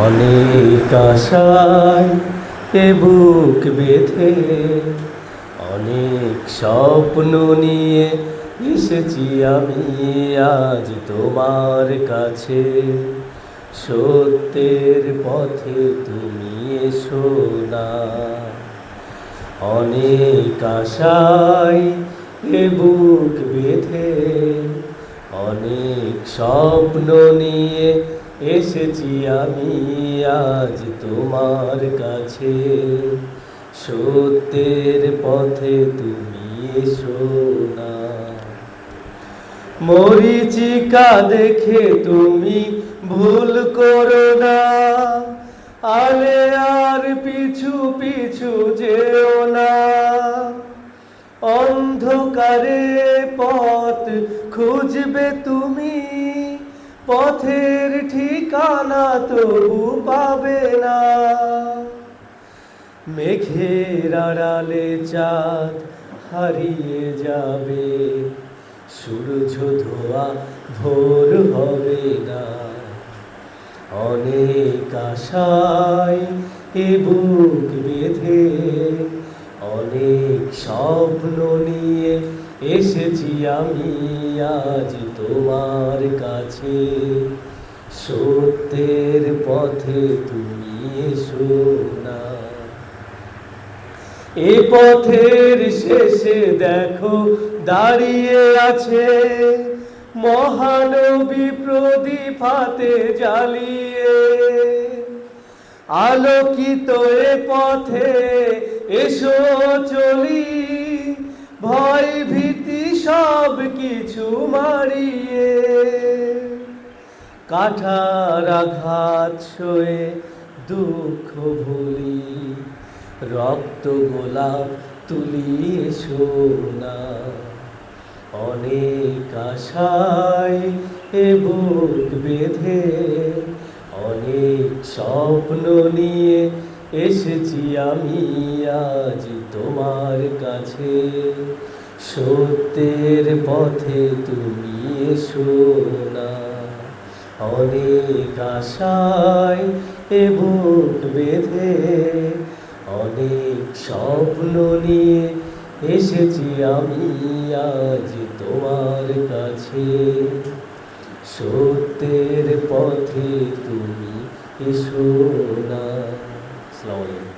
অনেক আশায় এ বুক বেঁধে অনেক স্বপ্ন নিয়ে এসেছি আমি আজ তোমার কাছে। সত্যের পথে তুমি এসো না। অনেক আশায় এ বুক বেঁধে অনেক স্বপ্ন নিয়ে এসেছি আমি আজ তোমার কাছে। সত্যের পথে তুমি এসো না। মরীচিকা দেখে তুমি ভুল করো না, আলে আর পিছু পিছু যেও না। অন্ধকারে পথ খুঁজবে তুমি, পথের ঠিকানা তবু পাবে না। মেঘের আড়ালে চাঁদ হারিয়ে যাবে, সূর্য ধোয়া ভোর হবে না। অনেক আশায় এ বুক বেঁধে অনেক স্বপ্ন নিয়ে এসেছি আমি আজ তোমার কাছে। সত্যের পথে তুমি এসো না। এ পথের শেষে দেখো দাঁড়িয়ে আছে মহানবী প্রদীপ হাতে জ্বালিয়ে। আলোকিত এ পথে এসো চলি, ভয় ভীতি সব কিছু মারিয়ে। কাঁটার আঘাত সয়ে দুঃখ ভুলি, রক্ত গোলাপ তুলি এসো না। অনেক আশায় এ বুক বেঁধে অনেক স্বপ্ন নিয়ে এসেছি আমি আজ তোমার কাছে। সত্যের পথে তুমি এসো না। অনেক আশায় এ বুক বেঁধে অনেক স্বপ্ন নিয়ে এসেছি আমি আজ তোমার কাছে। সত্যের পথে তুমি এসো না। আসসালামু আলাইকুম।